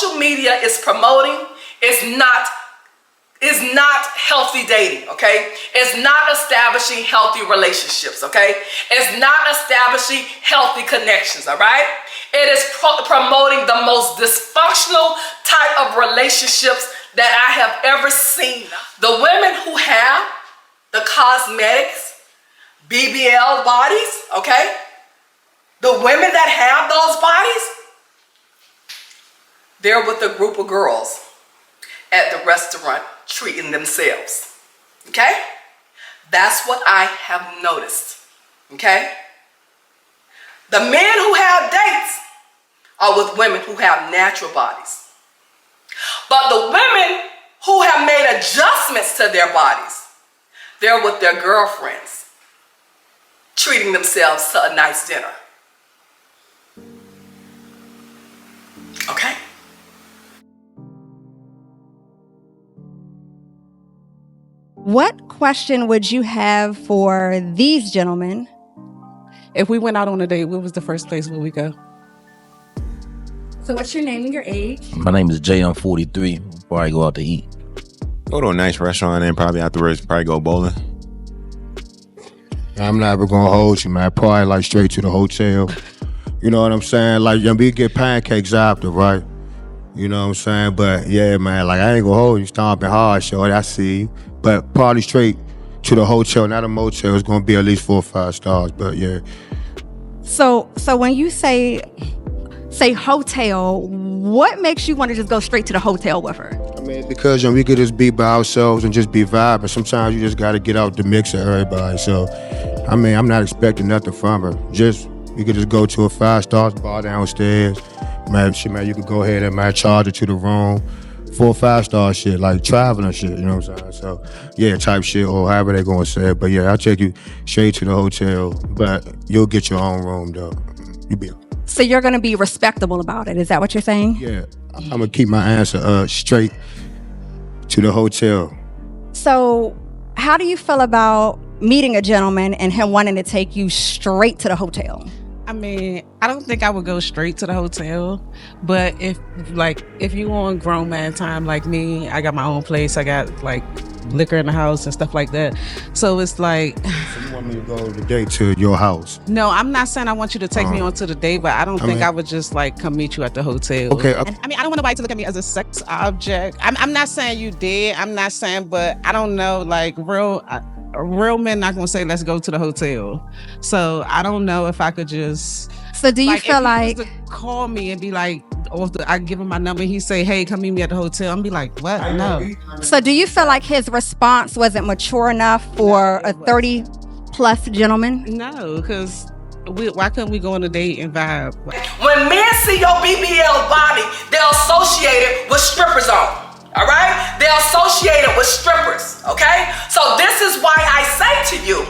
social media is promoting is not healthy dating, okay? It's not establishing healthy relationships, okay? It's not establishing healthy connections, all right? It is promoting the most dysfunctional type of relationships that I have ever seen. The women who have the cosmetics, BBL bodies, okay? The women that have those bodies, they're with a group of girls at the restaurant treating themselves, okay? That's what I have noticed, okay? The men who have dates are with women who have natural bodies. But the women who have made adjustments to their bodies, they're with their girlfriends, treating themselves to a nice dinner. Okay? What question would you have for these gentlemen? If we went out on a date, what was the first place where we go? So what's your name and your age? My name is Jay. I'm 43. Before I go out to eat, Go to a nice restaurant and probably afterwards probably go bowling. I'm never gonna hold you, man. Probably like straight to the hotel. You know what I'm saying? Like, we get pancakes after, right? You know what I'm saying? But yeah, man, like I ain't gonna hold you stomping hard, shorty. I see you. But probably straight to the hotel, not a motel. It's gonna be at least 4 or 5 stars. But yeah. So when you say hotel, what makes you want to just go straight to the hotel with her? I mean, because we could just be by ourselves and just be vibing. Sometimes you just gotta get out the mix of everybody. So, I mean, I'm not expecting nothing from her. We could just go to a 5-star bar downstairs. Man, you could go ahead and charge her to the room. 4 or 5-star shit, like traveling shit, you know what I'm saying? So, yeah, type shit, or however they gonna say it. But yeah, I'll take you straight to the hotel, but you'll get your own room, though. So you're gonna be respectable about it, is that what you're saying? Yeah, I'm gonna keep my answer straight to the hotel. So how do you feel about meeting a gentleman and him wanting to take you straight to the hotel? I mean, I don't think I would go straight to the hotel, but if you on grown man time like me, I got my own place, I got like liquor in the house and stuff like that. So it's like, So you want me to go to the date to your house? no, I'm not saying I want you to take me on to the date, but I don't think I would just like come meet you at the hotel. Okay. I mean, I don't want nobody to look at me as a sex object. I'm not saying you did. I'm not saying, but I don't know, like real men not gonna say let's go to the hotel. So I don't know if I could just. So do you feel if like he was to call me and be like, or if I give him my number, he say, "Hey, come meet me at the hotel." I'm be like, "What? No." So do you feel like his response wasn't mature enough for a 30+ gentleman? No, because why couldn't we go on a date and vibe? When men see your BBL body, they'll associate it with strippers on. All right? They're associated with strippers, okay? So this is why I say to you,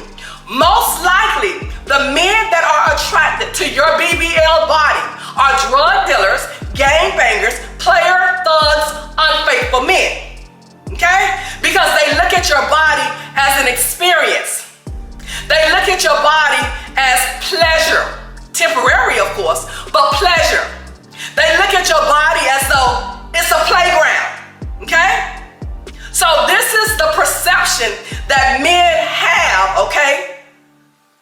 most likely the men that are attracted to your BBL body are drug dealers, gangbangers, player thugs, unfaithful men, okay? Because they look at your body as an experience. They look at your body as pleasure, temporary of course, but pleasure. They look at your body as though it's a playground. Okay? So this is the perception that men have, okay?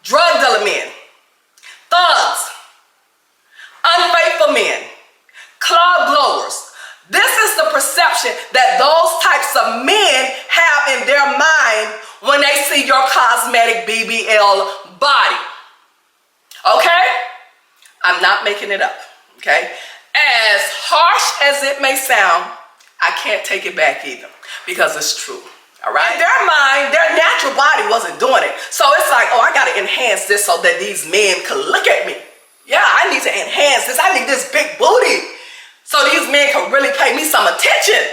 Drug dealer men, thugs, unfaithful men, club blowers. This is the perception that those types of men have in their mind when they see your cosmetic BBL body. Okay? I'm not making it up, okay? As harsh as it may sound, I can't take it back either because it's true. All right? In their mind, their natural body wasn't doing it. So it's like, oh, I got to enhance this so that these men can look at me. Yeah, I need to enhance this. I need this big booty so these men can really pay me some attention.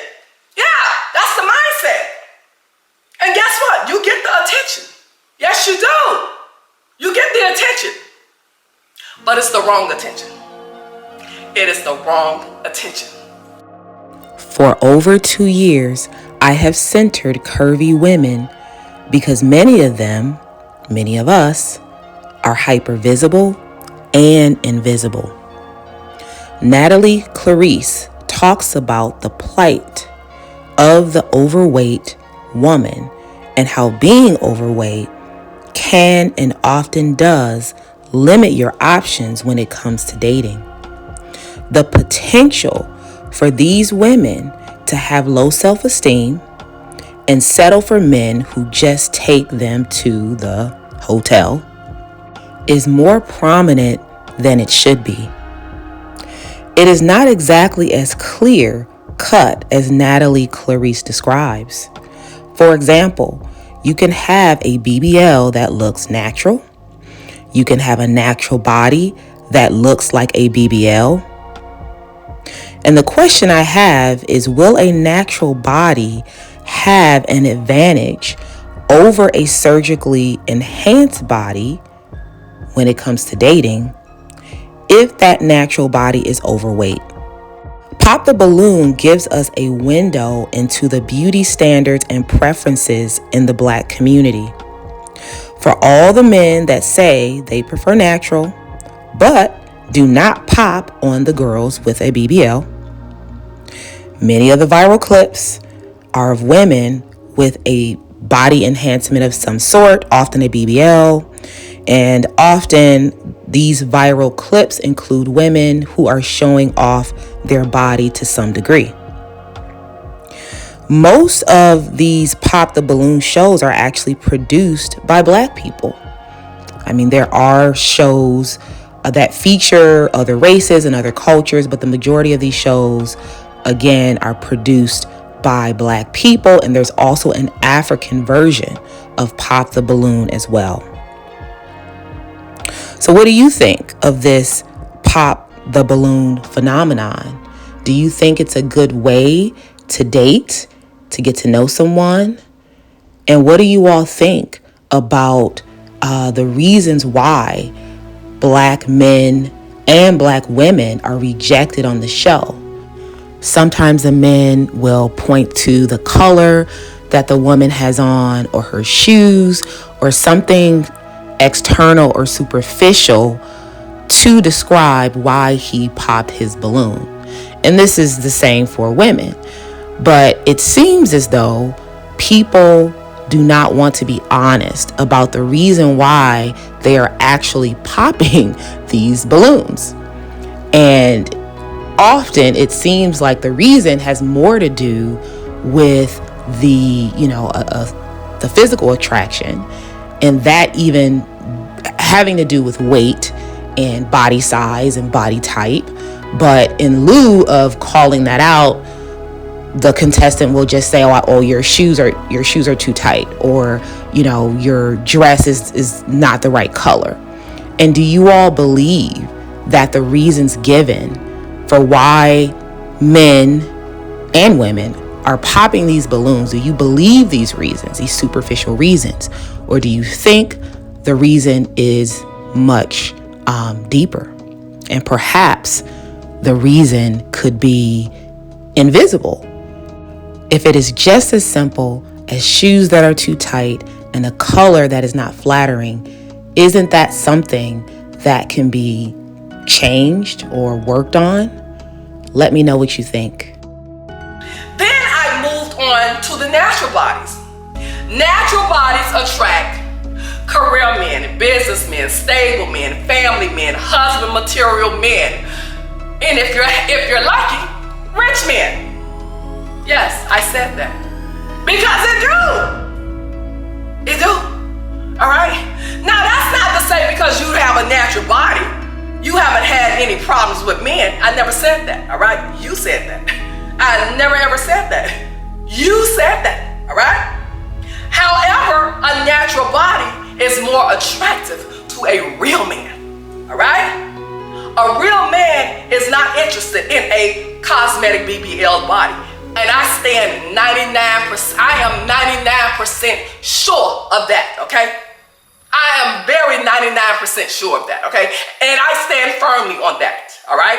Yeah, that's the mindset. And guess what? You get the attention. Yes, you do. You get the attention. But it's the wrong attention. It is the wrong attention. For over 2 years, I have centered curvy women because many of us, are hypervisible and invisible. Natalie Clarice talks about the plight of the overweight woman and how being overweight can and often does limit your options when it comes to dating. The potential for these women to have low self-esteem and settle for men who just take them to the hotel is more prominent than it should be. It is not exactly as clear cut as Natalie Clarice describes. For example, you can have a BBL that looks natural. You can have a natural body that looks like a BBL. And the question I have is, will a natural body have an advantage over a surgically enhanced body when it comes to dating if that natural body is overweight? Pop the Balloon gives us a window into the beauty standards and preferences in the Black community. For all the men that say they prefer natural, but do not pop on the girls with a BBL. Many of the viral clips are of women with a body enhancement of some sort, often a BBL, and often these viral clips include women who are showing off their body to some degree. Most of these Pop the Balloon shows are actually produced by Black people. I mean, there are shows that feature other races and other cultures, but the majority of these shows, again, are produced by Black people, and there's also an African version of Pop the Balloon as well. So what do you think of this Pop the Balloon phenomenon? Do you think it's a good way to date, to get to know someone? And what do you all think about the reasons why Black men and Black women are rejected on the show? Sometimes the men will point to the color that the woman has on, or her shoes, or something external or superficial to describe why he popped his balloon. And this is the same for women. But it seems as though people do not want to be honest about the reason why they are actually popping these balloons. And often it seems like the reason has more to do with the, the physical attraction, and that even having to do with weight and body size and body type. But in lieu of calling that out, the contestant will just say, oh, your shoes are too tight, or your dress is not the right color. And do you all believe that the reasons given for why men and women are popping these balloons, do you believe these reasons, these superficial reasons, or do you think the reason is much deeper? And perhaps the reason could be invisible. If it is just as simple as shoes that are too tight and a color that is not flattering, isn't that something that can be changed or worked on? Let me know what you think. Then I moved on to the natural bodies. Natural bodies attract career men, businessmen, stable men, family men, husband material men, and if you're lucky, rich men. Yes, I said that. Because it do. It do. All right? Now, that's not to say because you have a natural body, you haven't had any problems with men. I never said that. All right? You said that. I never ever said that. You said that. All right? However, a natural body is more attractive to a real man. All right? A real man is not interested in a cosmetic BBL body. And I stand 99%, I am 99% sure of that, okay? I am very 99% sure of that, okay? And I stand firmly on that, all right?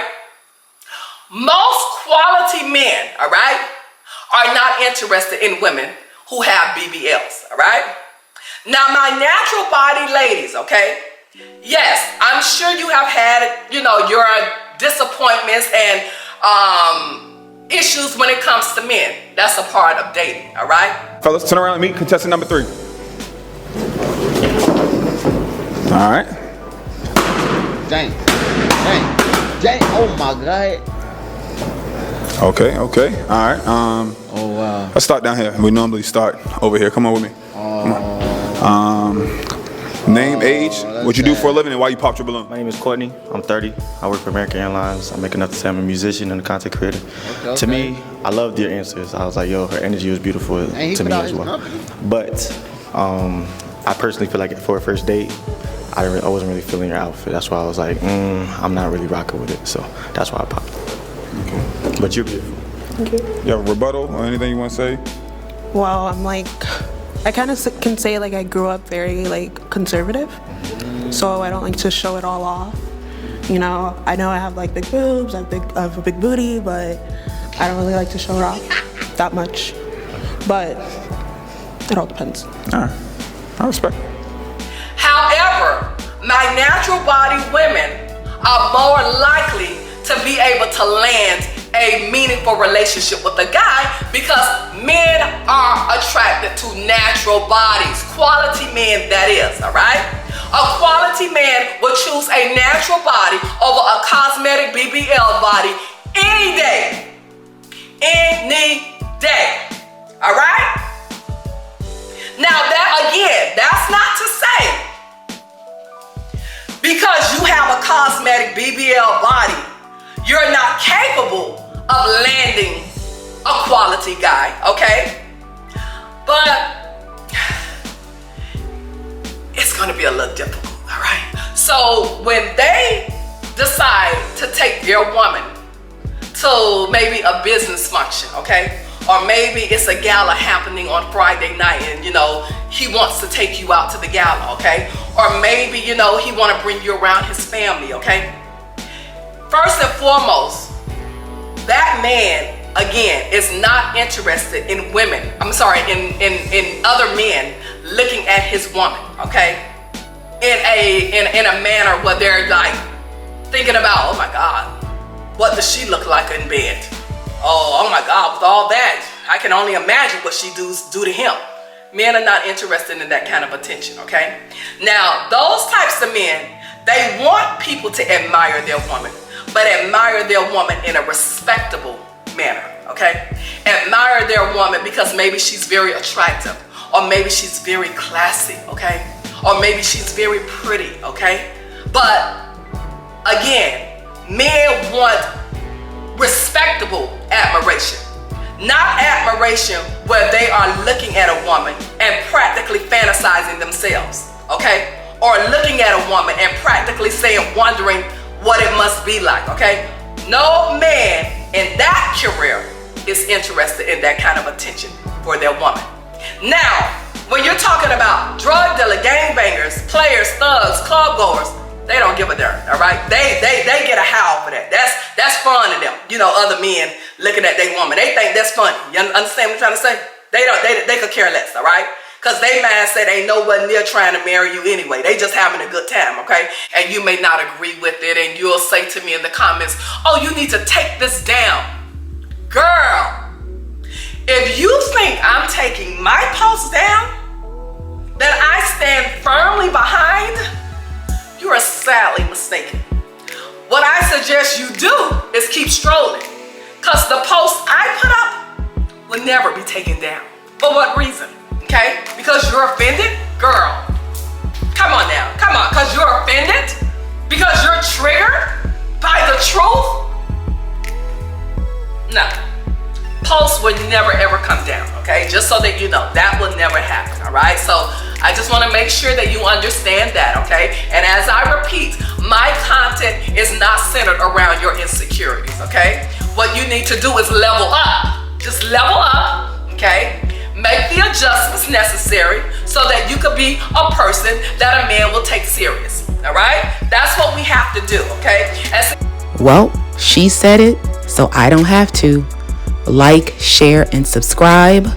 Most quality men, all right, are not interested in women who have BBLs, all right? Now, my natural body ladies, okay? Yes, I'm sure you have had, your disappointments and issues when it comes to men. That's a part of dating, all right? Fellas, turn around and meet contestant number 3. All right. Dang. Oh my God. Okay. All right. Oh wow. Let's start down here. We normally start over here. Come on with me. Come on. Name, age, what you do for a living, and why you popped your balloon. My name is Courtney. I'm 30. I work for American Airlines. I make enough to say I'm a musician and a content creator. Okay. To me, I loved your answers. I was like, yo, her energy was beautiful to me as well. But I personally feel like for a first date, I wasn't really feeling your outfit. That's why I was like, I'm not really rocking with it. So that's why I popped. Okay. But you're beautiful. Thank you. You have a rebuttal or anything you want to say? Well, I kind of can say like I grew up very like conservative, so I don't like to show it all off. You know I have like big boobs, I have a big booty, but I don't really like to show it off that much. But it all depends. All right, I respect. However, my natural body women are more likely to be able to land a meaningful relationship with a guy because men are attracted to natural bodies. Quality men, that is, all right? A quality man will choose a natural body over a cosmetic BBL body any day. Any day. All right? Now that, again, that's not to say because you have a cosmetic BBL body, you're not capable of landing a quality guy, okay? But it's gonna be a little difficult, all right? So when they decide to take their woman to maybe a business function, okay? Or maybe it's a gala happening on Friday night and, he wants to take you out to the gala, okay? Or maybe, he want to bring you around his family, okay? First and foremost, that man, again, is not interested in women. I'm sorry, in other men looking at his woman, okay? In a manner where they're like thinking about, oh my God, what does she look like in bed? Oh my God, with all that, I can only imagine what she do to him. Men are not interested in that kind of attention, okay? Now, those types of men, they want people to admire their woman, but admire their woman in a respectable manner, okay? Admire their woman because maybe she's very attractive, or maybe she's very classy, okay? Or maybe she's very pretty, okay? But again, men want respectable admiration, not admiration where they are looking at a woman and practically fantasizing themselves, okay? Or looking at a woman and practically wondering what it must be like, okay? No man in that career is interested in that kind of attention for their woman. Now, when you're talking about drug dealer, gangbangers, players, thugs, club goers, they don't give a darn, all right? They get a howl for that. That's fun to them. Other men looking at their woman, they think that's funny. You understand what I'm trying to say? They could care less, all right? Because they mindset ain't nowhere near trying to marry you anyway. They just having a good time, okay? And you may not agree with it, and you'll say to me in the comments, oh, you need to take this down. Girl, if you think I'm taking my post down, that I stand firmly behind, you are sadly mistaken. What I suggest you do is keep strolling, because the post I put up will never be taken down. For what reason? Okay? Because you're offended? Girl, come on now. Come on, because you're offended? Because you're triggered by the truth? No. Posts will never ever come down, okay? Just so that you know, that will never happen, all right? So I just want to make sure that you understand that, okay? And as I repeat, my content is not centered around your insecurities, okay? What you need to do is level up. Just level up, okay? Make the adjustments necessary so that you could be a person that a man will take serious, all right? That's what we have to do, okay? Well, she said it, so I don't have to. Like, share, and subscribe.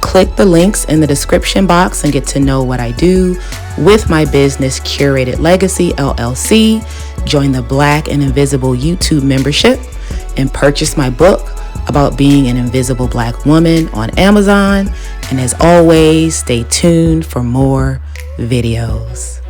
Click the links in the description box and get to know what I do with my business, Curated Legacy, LLC. Join the Black and Invisible YouTube membership and purchase my book, about being an invisible Black woman on Amazon. And as always, stay tuned for more videos.